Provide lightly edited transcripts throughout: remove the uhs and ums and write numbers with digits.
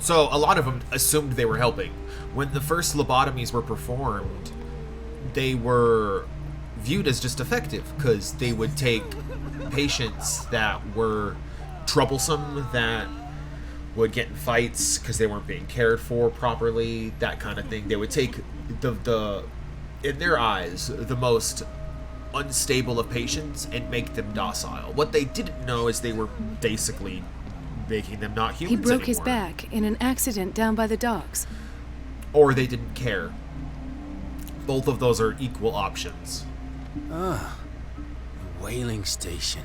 So a lot of them assumed they were helping. When the first lobotomies were performed, they were viewed as just effective because they would take patients that were troublesome, that would get in fights because they weren't being cared for properly, that kind of thing. They would take the in their eyes, the most unstable of patients and make them docile. What they didn't know is they were basically making them not humans anymore. He broke anymore. his back in an accident down by the docks. Or they didn't care. Both of those are equal options. Ah, the whaling station.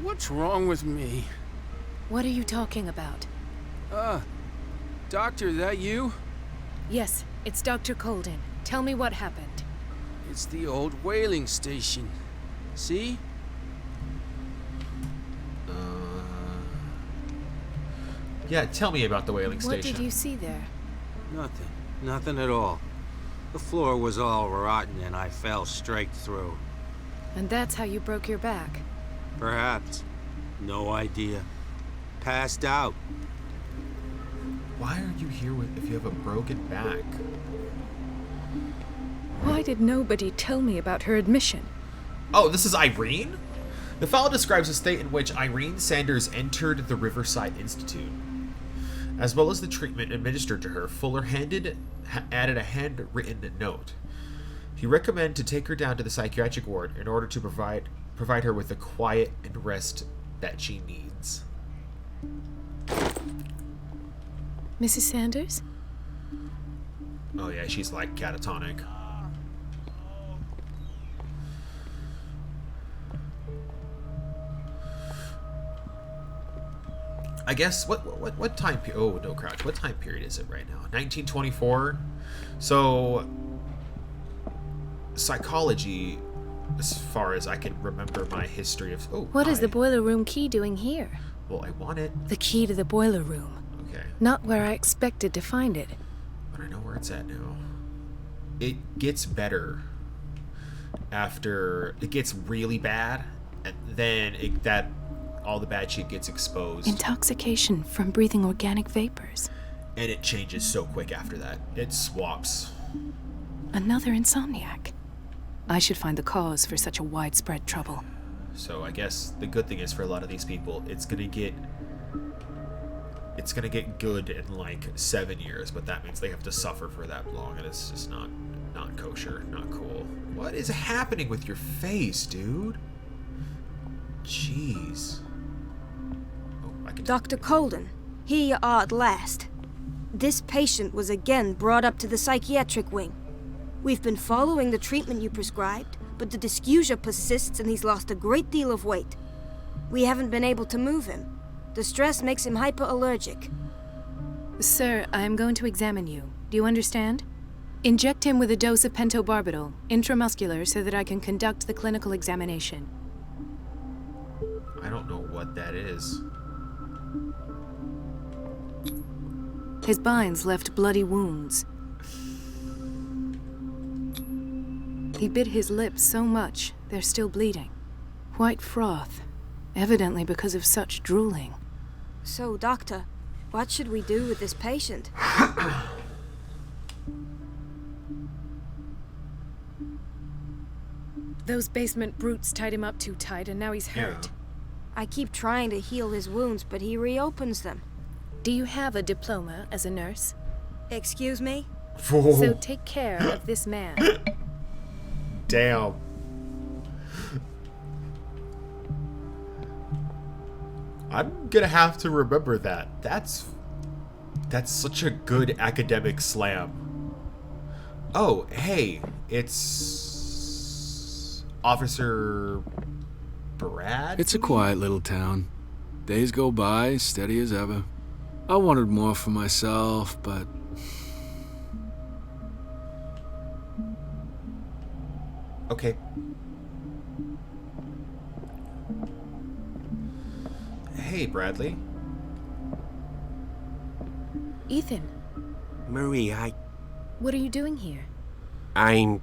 What's wrong with me? What are you talking about? Doctor, that you? Yes, it's Dr. Colden. Tell me what happened. It's the old whaling station. See? Yeah, tell me about the whaling station. What did you see there? Nothing. Nothing at all. The floor was all rotten and I fell straight through. And that's how you broke your back? Perhaps. No idea. Passed out. Why are you here if you have a broken back? Why did nobody tell me about her admission? Oh, this is Irene? The file describes a state in which Irene Sanders entered the Riverside Institute. As well as the treatment administered to her, Fuller added a handwritten note. He recommended to take her down to the psychiatric ward in order to provide her with the quiet and rest that she needs. Mrs. Sanders? Oh yeah, she's like catatonic. I guess what time period? Oh no, crouch. What time period is it right now? 1924. So psychology, as far as I can remember my history of. Oh, what is the boiler room key doing here? Well, I want it. The key to the boiler room. Okay. Not where I expected to find it. But I know where it's at now. It gets better after it gets really bad, and then all the bad shit gets exposed. Intoxication from breathing organic vapors. And it changes so quick after that. It swaps. Another insomniac. I should find the cause for such a widespread trouble. So I guess the good thing is for a lot of these people, it's gonna get good in like 7 years, but that means they have to suffer for that long, and it's just not kosher, not cool. What is happening with your face, dude? Jeez. Dr. Colden, here you are at last. This patient was again brought up to the psychiatric wing. We've been following the treatment you prescribed, but the dysgeusia persists and he's lost a great deal of weight. We haven't been able to move him. The stress makes him hyperallergic. Sir, I am going to examine you. Do you understand? Inject him with a dose of pentobarbital, intramuscular, so that I can conduct the clinical examination. I don't know what that is. His binds left bloody wounds. He bit his lips so much, they're still bleeding. White froth, evidently because of such drooling. So, Doctor, what should we do with this patient? Those basement brutes tied him up too tight, and now he's hurt. Yeah. I keep trying to heal his wounds, but he reopens them. Do you have a diploma as a nurse? Excuse me? So take care of this man. Damn. I'm gonna have to remember that. That's such a good academic slam. Oh, hey, it's Officer Brad? It's a quiet little town. Days go by, steady as ever. I wanted more for myself, but... Okay. Hey, Bradley. Ethan, Marie, what are you doing here? I'm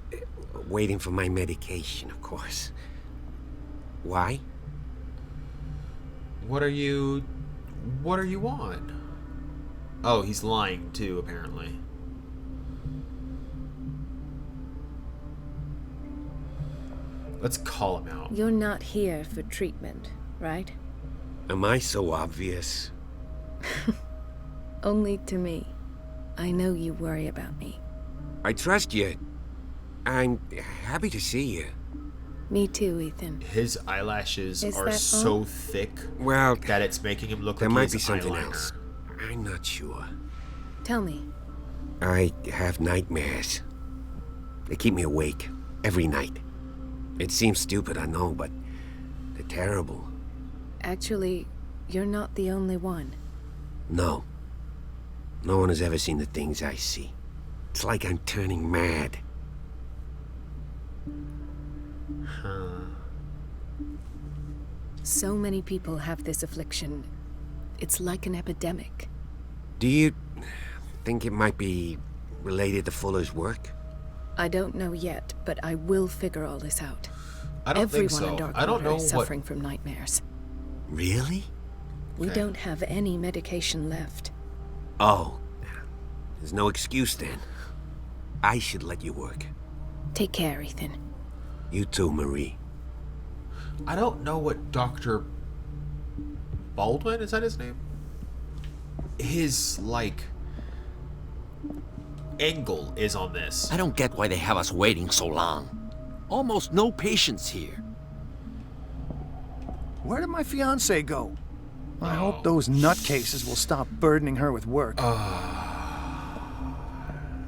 waiting for my medication, of course. Why? What are you on? Oh, he's lying too, apparently. Let's call him out. You're not here for treatment, right? Am I so obvious? Only to me. I know you worry about me. I trust you. I'm happy to see you. Me too, Ethan. His eyelashes Is are that so all? thick Well, that it's making him look there like might he be has something eyeliner. else. I'm not sure. Tell me. I have nightmares. They keep me awake every night. It seems stupid, I know, but they're terrible. Actually, you're not the only one. No. No one has ever seen the things I see. It's like I'm turning mad. So many people have this affliction. It's like an epidemic. Do you think it might be related to Fuller's work? I don't know yet, but I will figure all this out. I don't Everyone think so. in Dark I don't Water know is what. suffering from nightmares. Really? We Okay. don't have any medication left. Oh. There's no excuse then. I should let you work. Take care, Ethan. You too, Marie. I don't know what Dr. Baldwin, is that his name? His, like, angle is on this. I don't get why they have us waiting so long. Almost no patients here. Where did my fiance go? I hope those nutcases will stop burdening her with work.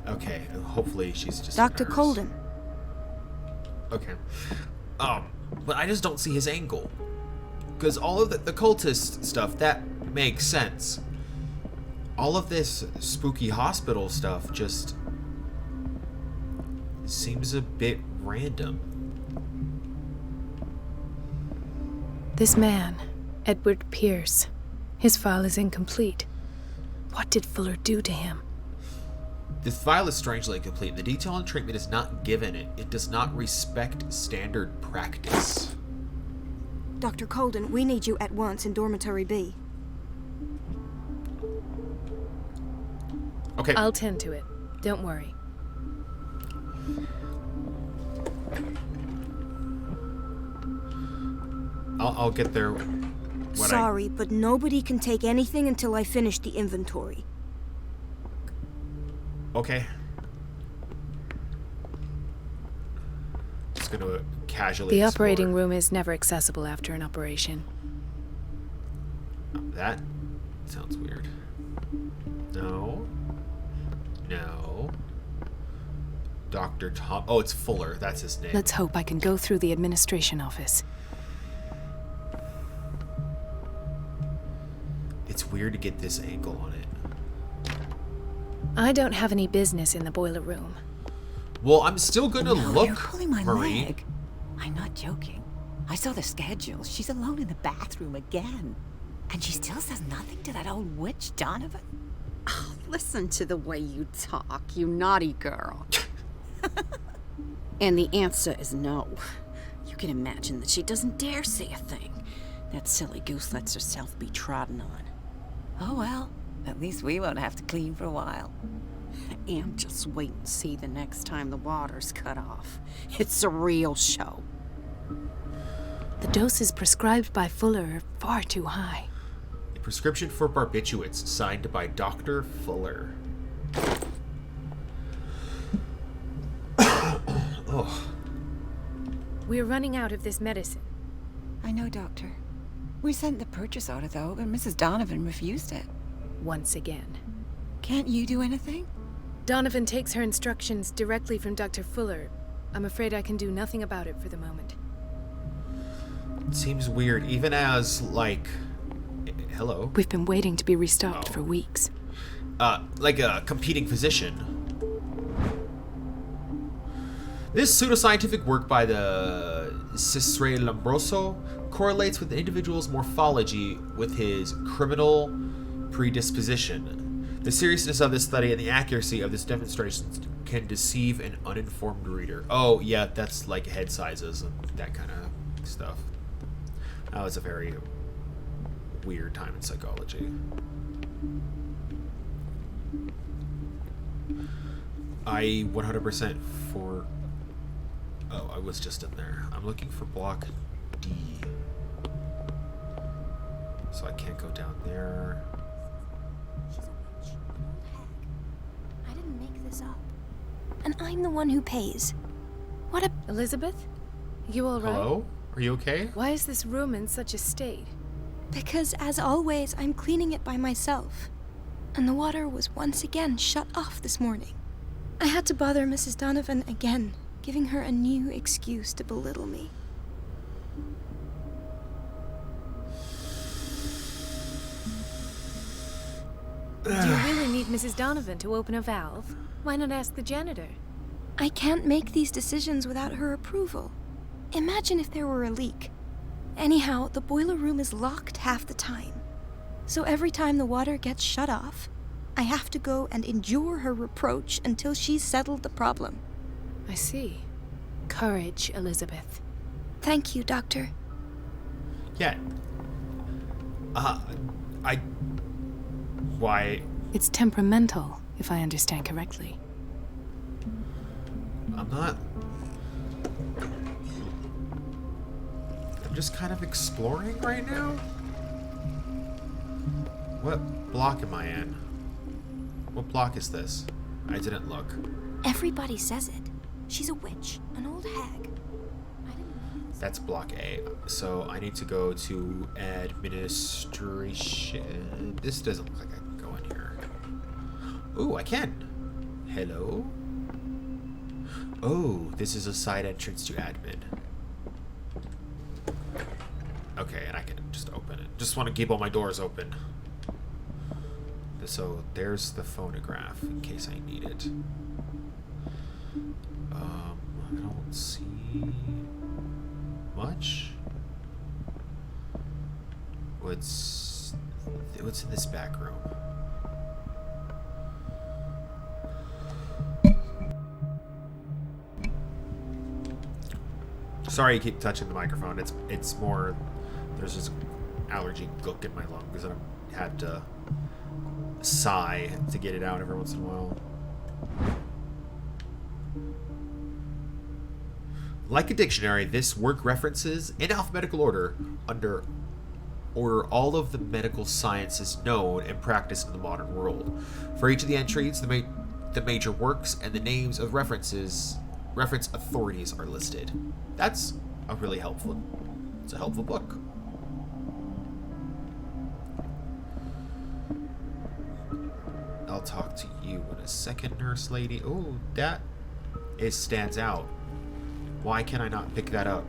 Okay, hopefully she's just a Dr. nurse. Colden. Okay. But I just don't see his angle. Because all of the cultist stuff, that makes sense. All of this spooky hospital stuff just seems a bit random. This man, Edward Pierce, his file is incomplete. What did Fuller do to him? The file is strangely incomplete. The detail on treatment is not given. It does not respect standard practice. Dr. Colden, we need you at once in Dormitory B. Okay. I'll tend to it. Don't worry. I'll get there. Sorry, but nobody can take anything until I finish the inventory. Okay. Just gonna casually The explore. operating room is never accessible after an operation. That sounds weird. No. No. Dr. Tom. Oh, it's Fuller. That's his name. Let's hope I can go through the administration office. It's weird to get this angle on it. I don't have any business in the boiler room. Well, I'm still gonna No, look, you're pulling my Marie. leg. I'm not joking. I saw the schedule. She's alone in the bathroom again. And she still says nothing to that old witch, Donovan. Listen to the way you talk, you naughty girl. And the answer is no. You can imagine that she doesn't dare say a thing. That silly goose lets herself be trodden on. Oh well, at least we won't have to clean for a while. And just wait and see the next time the water's cut off. It's a real show. The doses prescribed by Fuller are far too high. A prescription for barbiturates signed by Dr. Fuller. Oh. We're running out of this medicine. I know, Doctor. We sent the purchase order, though, but Mrs. Donovan refused it. Once again. Can't you do anything? Donovan takes her instructions directly from Dr. Fuller. I'm afraid I can do nothing about it for the moment. It seems weird, even as, like... Hello? We've been waiting to be restocked Oh. for weeks. Like a competing physician. This pseudoscientific work by the Cesare Lombroso correlates with the individual's morphology with his criminal predisposition. The seriousness of this study and the accuracy of this demonstration can deceive an uninformed reader. Oh, yeah, that's like head sizes and that kind of stuff. That was a very weird time in psychology. I 100% for... Oh, I was just in there. I'm looking for block D. So I can't go down there. She's a witch, an old hag. I didn't make this up. And I'm the one who pays. What a... Elizabeth? You all right? Hello? Are you okay? Why is this room in such a state? Because, as always, I'm cleaning it by myself. And the water was once again shut off this morning. I had to bother Mrs. Donovan again, giving her a new excuse to belittle me. Do you really need Mrs. Donovan to open a valve? Why not ask the janitor? I can't make these decisions without her approval. Imagine if there were a leak. Anyhow, the boiler room is locked half the time. So every time the water gets shut off, I have to go and endure her reproach until she's settled the problem. I see. Courage, Elizabeth. Thank you, Doctor. Yeah. Why? It's temperamental, if I understand correctly. I'm not... I'm just kind of exploring right now. What block am I in? What block is this? I didn't look. Everybody says it. She's a witch, an old hag. That's block A. So I need to go to administration. This doesn't look like I can go in here. Ooh, I can. Hello? Oh, this is a side entrance to admin. Okay, and I can just open it. Just want to keep all my doors open. So there's the phonograph in case I need it. I don't see much. What's in this back room? Sorry, I keep touching the microphone. It's more. There's this allergy gook in my lungs, and I had to sigh to get it out every once in a while. Like a dictionary, this work references, in alphabetical order, all of the medical sciences known and practiced in the modern world. For each of the entries, the major works and the names of reference authorities are listed. That's a really helpful. It's a helpful book. I'll talk to you in a second, nurse lady. Oh, that stands out. Why can I not pick that up?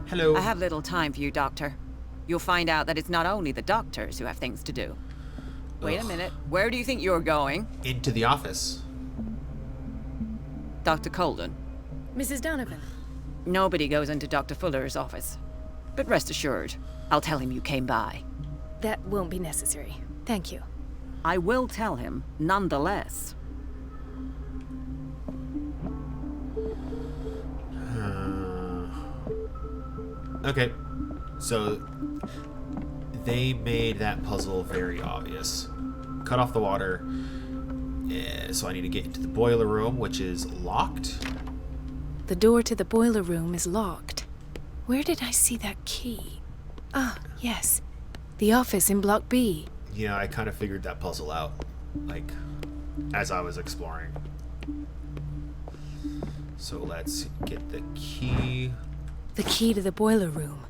Hello. I have little time for you, Doctor. You'll find out that it's not only the doctors who have things to do. Wait a minute. Where do you think you're going? Into the office. Dr. Colden. Mrs. Donovan. Nobody goes into Dr. Fuller's office. But rest assured, I'll tell him you came by. That won't be necessary. Thank you. I will tell him, nonetheless. Okay, so they made that puzzle very obvious. Cut off the water. So I need to get into the boiler room, which is locked. The door to the boiler room is locked. Where did I see that key? Ah, yes. The office in Block B. Yeah, I kind of figured that puzzle out, like, as I was exploring. So let's get the key. The key to the boiler room.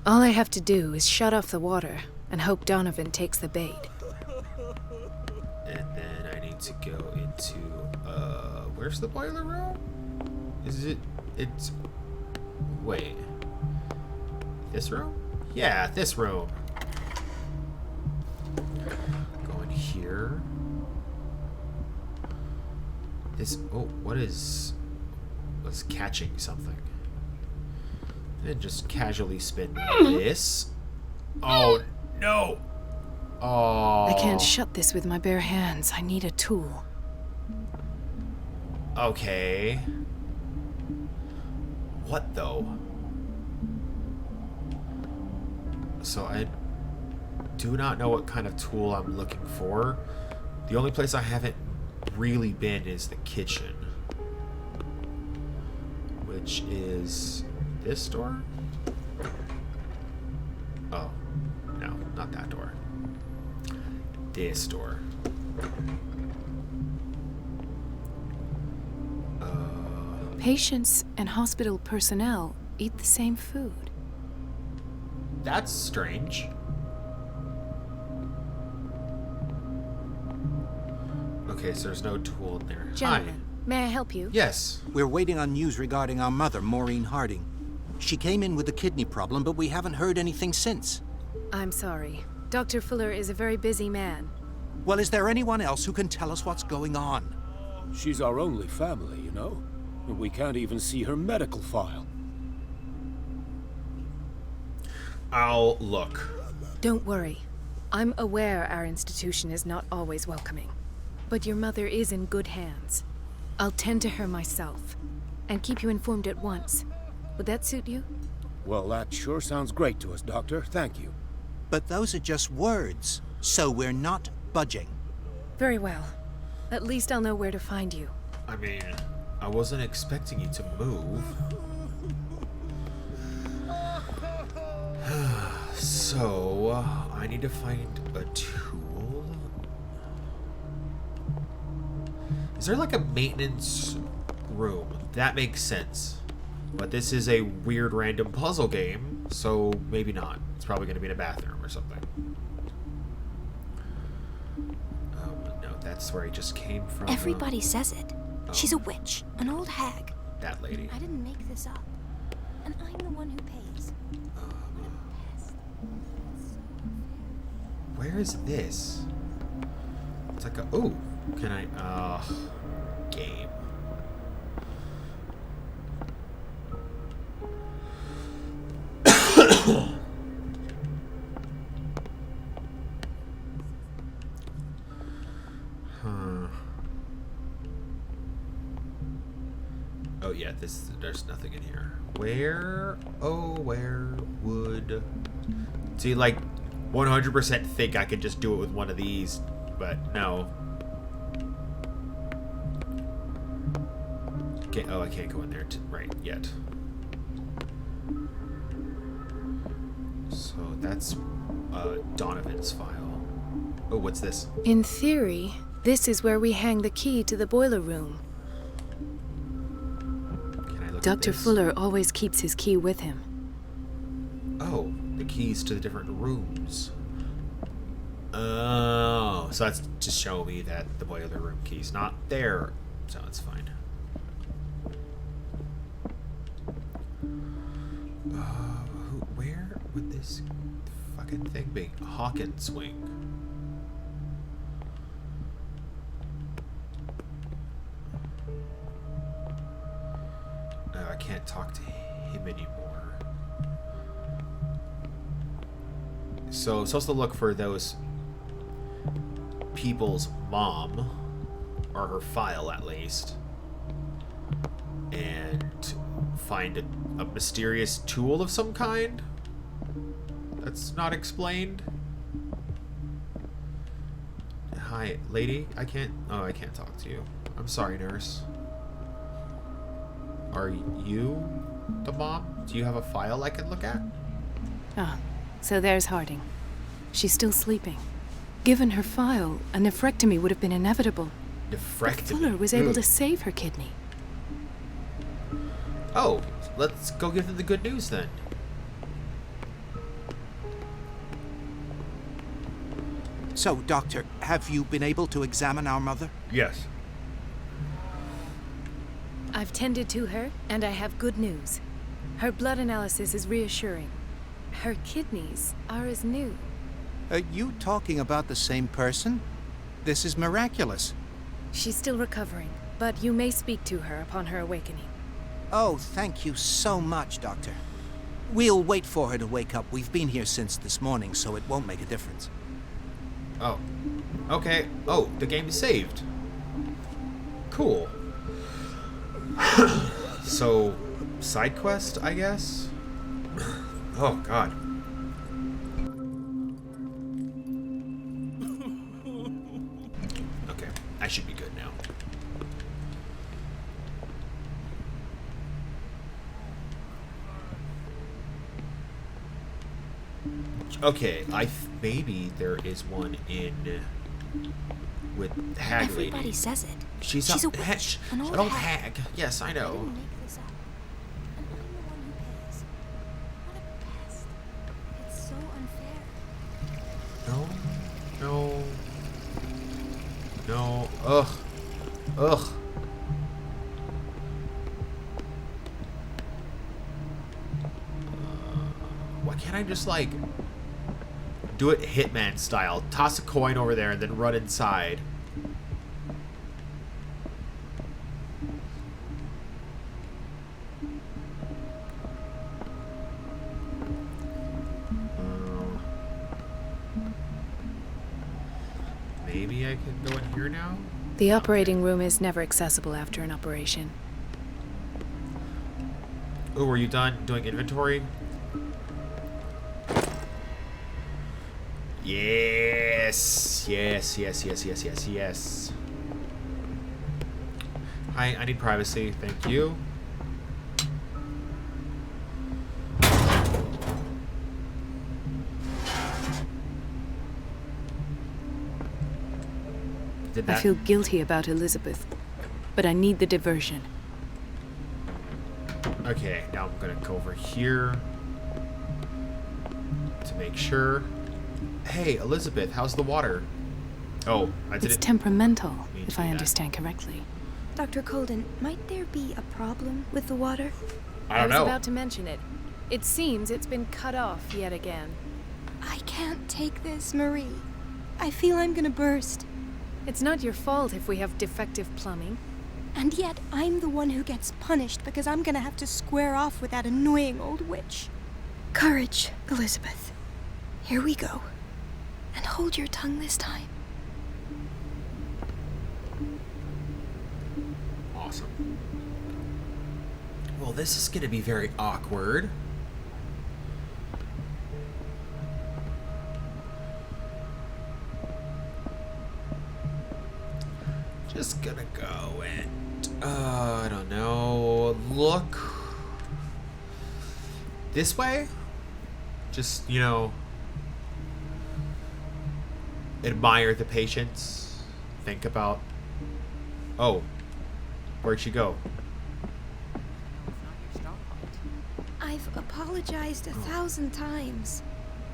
All I have to do is shut off the water and hope Donovan takes the bait. And then I need to go into, where's the boiler room? It's, wait. This room? Yeah, this room. Go in here. Was catching something. And just casually spin this. Oh, no! Oh. I can't shut this with my bare hands. I need a tool. Okay. What, though? So do not know what kind of tool I'm looking for. The only place I haven't really been is the kitchen. Which is this door? Oh, no, not that door. This door. Patients and hospital personnel eat the same food. That's strange. Okay, so there's no tool in there. Gentlemen, may I help you? Yes. We're waiting on news regarding our mother, Maureen Harding. She came in with a kidney problem, but we haven't heard anything since. I'm sorry. Dr. Fuller is a very busy man. Well, is there anyone else who can tell us what's going on? She's our only family, you know? And we can't even see her medical file. I'll look. Don't worry. I'm aware our institution is not always welcoming. But your mother is in good hands. I'll tend to her myself, and keep you informed at once. Would that suit you? Well, that sure sounds great to us, Doctor. Thank you. But those are just words, so we're not budging. Very well. At least I'll know where to find you. I mean, I wasn't expecting you to move. So, I need to find a tool. Is there like a maintenance room? That makes sense. But this is a weird random puzzle game, so maybe not. It's probably going to be in a bathroom or something. No, that's where he just came from. Everybody says it. Oh. She's a witch, an old hag. That lady. I didn't make this up. And I'm the one who pays. Where is this? It's like a... Oh, can I... game. Oh yeah, there's nothing in here. Where would... See, like, 100% think I could just do it with one of these, but no. I can't go in there right yet. So that's Donovan's file. Oh, what's this? In theory, this is where we hang the key to the boiler room. Can I look at Dr. this? Fuller always keeps his key with him. Oh, the keys to the different rooms. Oh, so that's to show me that the boiler room key's not there. So it's fine. Where would this fucking thing be? Hawkins wing. I can't talk to him anymore. So I'm supposed to look for those people's mom, or her file at least, and find a mysterious tool of some kind that's not explained. Hi, lady. I can't talk to you. I'm sorry, nurse. Are you the mom? Do you have a file I can look at? Ah, so there's Harding. She's still sleeping. Given her file, a nephrectomy would have been inevitable. But Fuller was able to save her kidney. Oh, let's go give them the good news then. So, Doctor, have you been able to examine our mother? Yes. I've tended to her, and I have good news. Her blood analysis is reassuring. Her kidneys are as new. Are you talking about the same person? This is miraculous. She's still recovering, but you may speak to her upon her awakening. Oh, thank you so much, Doctor. We'll wait for her to wake up. We've been here since this morning, so it won't make a difference. Oh. Okay. Oh, the game is saved. Cool. So, side quest, I guess? Oh, God. Okay, maybe there is one in with Hag Lady. Everybody says it. She's a witch. An old hag. Yes, I know. I didn't make this up. And I'm the one who pays. What a pest. It's so unfair. No. Ugh. Why can't I just, like, do it Hitman style? Toss a coin over there and then run inside. Maybe I can go in here now? The operating room is never accessible after an operation. Oh, were you done doing inventory? Yes. Hi, I need privacy. Thank you. I feel guilty about Elizabeth, but I need the diversion. Okay, now I'm gonna go over here to make sure. Hey, Elizabeth, how's the water? Oh, I didn't. It's temperamental, if I understand correctly. Dr. Colden, might there be a problem with the water? I don't know. I was about to mention it. It seems it's been cut off yet again. I can't take this, Marie. I feel I'm gonna burst. It's not your fault if we have defective plumbing. And yet, I'm the one who gets punished because I'm gonna have to square off with that annoying old witch. Courage, Elizabeth. Here we go. And hold your tongue this time. Awesome. Well, this is gonna be very awkward. Just gonna go and, I don't know, look this way? Just, you know, admire the patients, think about, oh, where'd she go? I've apologized 1,000 times.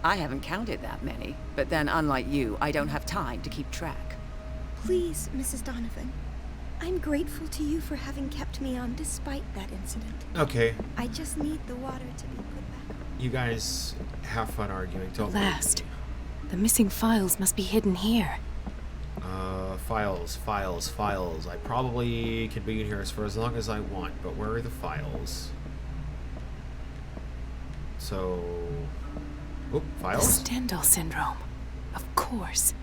I haven't counted that many, but then unlike you, I don't have time to keep track. Please, Mrs. Donovan. I'm grateful to you for having kept me on despite that incident. Okay. I just need the water to be put back on. You guys have fun arguing. Don't Last. The missing files must be hidden here. Files. I probably can be in here for as long as I want, but where are the files? So... Oh, files? The Stendhal syndrome. Of course.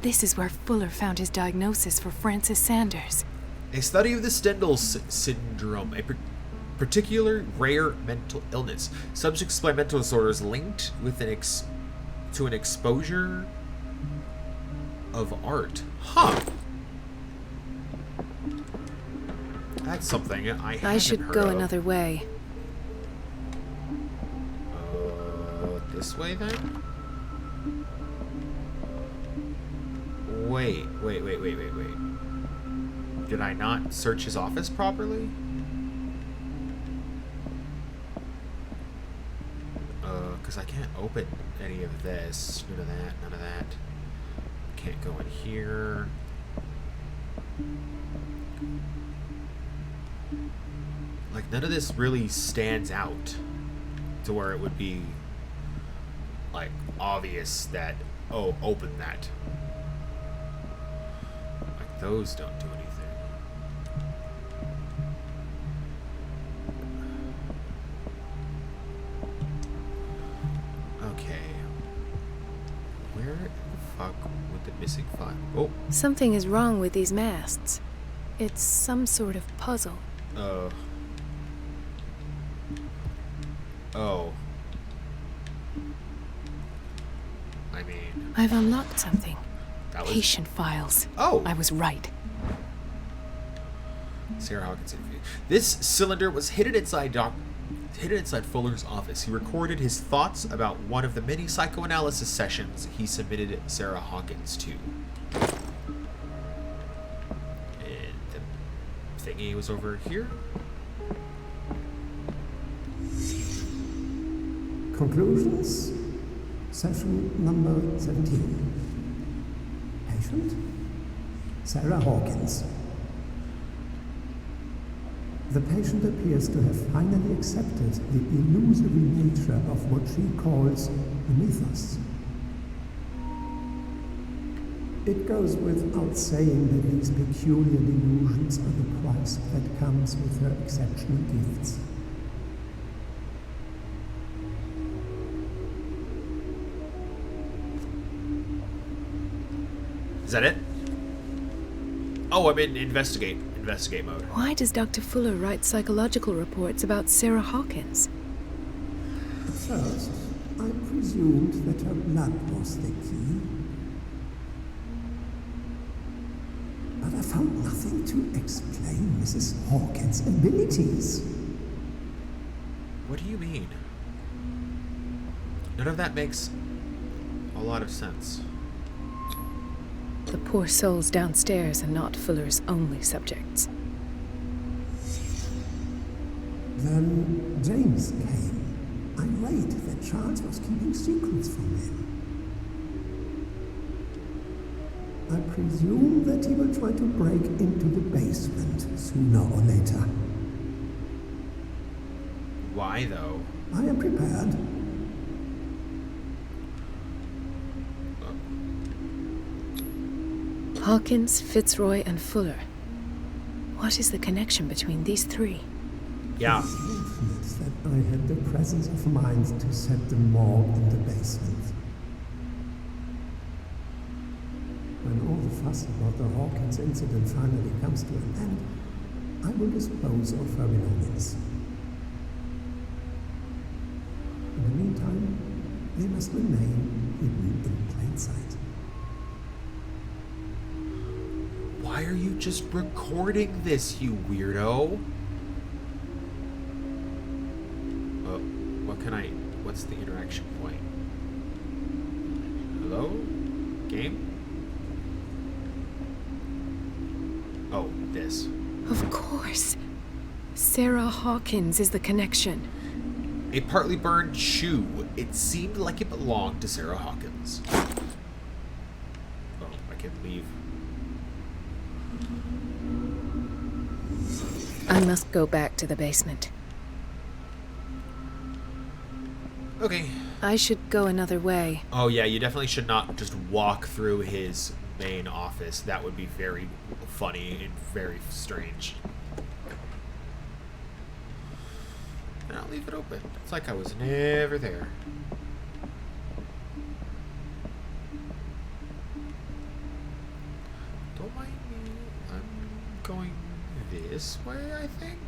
This is where Fuller found his diagnosis for Francis Sanders. A study of the Stendhal syndrome, a particular rare mental illness. Subjects display mental disorders linked with to an exposure of art. Huh. That's something I should heard go of. another way. This way then? Wait. Did I not search his office properly? Because I can't open any of this. None of that. Can't go in here. Like, none of this really stands out to where it would be, like, obvious that, oh, open that. Like, those don't do anything. Okay. Where the fuck would the missing file? Oh. Something is wrong with these masts. It's some sort of puzzle. Oh. I mean... I've unlocked something. That was... Patient files. Oh! I was right. Sarah Hawkins interview. This cylinder was hidden inside Hidden inside Fuller's office, he recorded his thoughts about one of the many psychoanalysis sessions he submitted Sarah Hawkins to. And the thingy was over here. Conclusions. Session number 17. Patient? Sarah Hawkins. The patient appears to have finally accepted the illusory nature of what she calls the mythos. It goes without saying that these peculiar delusions are the price that comes with her exceptional gifts. Is that it? Oh, I'm in investigate mode. Why does Dr. Fuller write psychological reports about Sarah Hawkins? At first, I presumed that her blood was the key. But I found nothing to explain Mrs. Hawkins' abilities. What do you mean? None of that makes a lot of sense. The poor souls downstairs are not Fuller's only subjects. Then James came. I read that Charles was keeping secrets from him. I presume that he will try to break into the basement sooner or later. Why, though? I am prepared. Hawkins, Fitzroy, and Fuller. What is the connection between these three? Yeah. It's infinite that I had the presence of mind to set them all in the basement. When all the fuss about the Hawkins incident finally comes to an end, I will dispose of her belongings. In the meantime, they must remain hidden in plain sight. Why are you just recording this, you weirdo? What's the interaction point? Hello? Game? Oh, this. Of course. Sarah Hawkins is the connection. A partly burned shoe. It seemed like it belonged to Sarah Hawkins. Oh, I can leave. I must go back to the basement. Okay. I should go another way. Oh yeah, you definitely should not just walk through his main office. That would be very funny and very strange. And I'll leave it open. It's like I was never there. Don't mind me. I'm going this way, I think.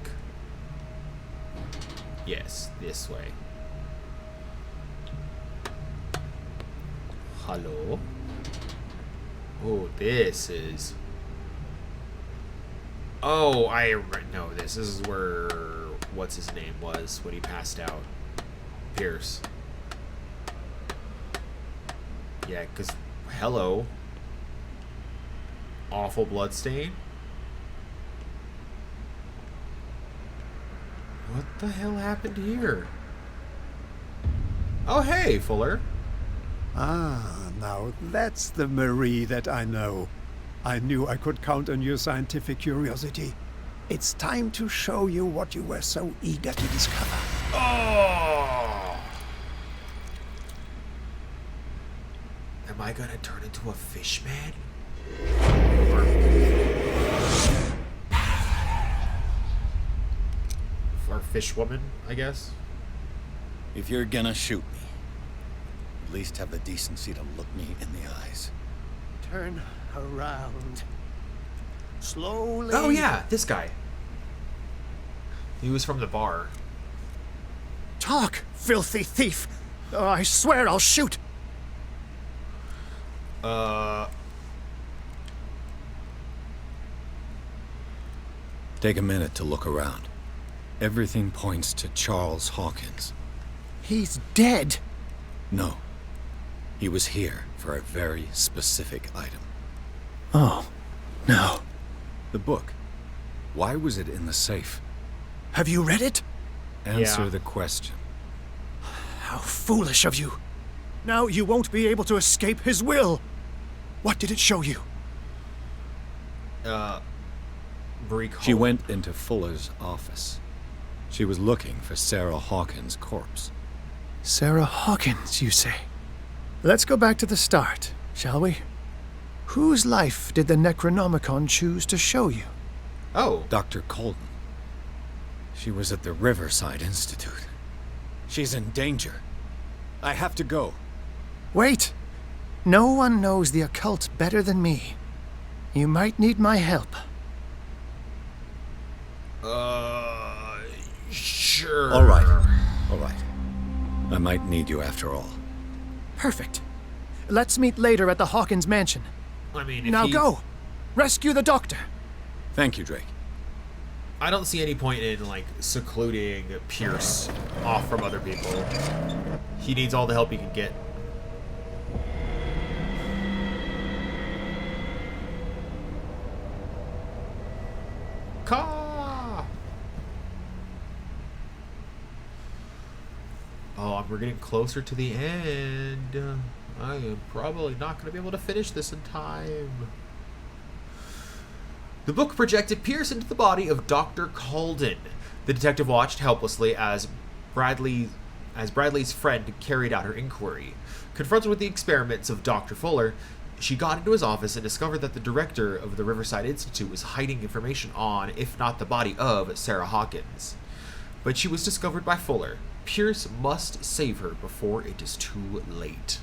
Yes, this way. Hello? Oh, this is... Oh, I know this. This is where... What's his name was when he passed out. Pierce. Yeah, because... Hello. Awful bloodstain. What the hell happened here? Oh, hey, Fuller. Ah, now that's the Marie that I know. I knew I could count on your scientific curiosity. It's time to show you what you were so eager to discover. Oh! Am I gonna turn into a fish man? Or fish woman, I guess? If you're gonna shoot me, at least have the decency to look me in the eyes. Turn around. Slowly. Oh yeah, this guy. He was from the bar. Talk, filthy thief! I swear I'll shoot! Take a minute to look around. Everything points to Charles Hawkins. He's dead. No. He was here for a very specific item. Oh, no. The book. Why was it in the safe? Have you read it? Answer the question. How foolish of you. Now you won't be able to escape his will. What did it show you? She went into Fuller's office. She was looking for Sarah Hawkins' corpse. Sarah Hawkins, you say? Let's go back to the start, shall we? Whose life did the Necronomicon choose to show you? Oh. Dr. Colden. She was at the Riverside Institute. She's in danger. I have to go. Wait. No one knows the occult better than me. You might need my help. Sure. All right. All right. I might need you after all. Perfect. Let's meet later at the Hawkins mansion. I mean, if now go. Rescue the doctor. Thank you, Drake. I don't see any point in, like, secluding Pierce off from other people. He needs all the help he can get. Oh, we're getting closer to the end. I am probably not going to be able to finish this in time. The book projected Pierce into the body of Dr. Colden. The detective watched helplessly as Bradley's friend carried out her inquiry. Confronted with the experiments of Dr. Fuller, she got into his office and discovered that the director of the Riverside Institute was hiding information on, if not the body of, Sarah Hawkins. But she was discovered by Fuller. Pierce must save her before it is too late.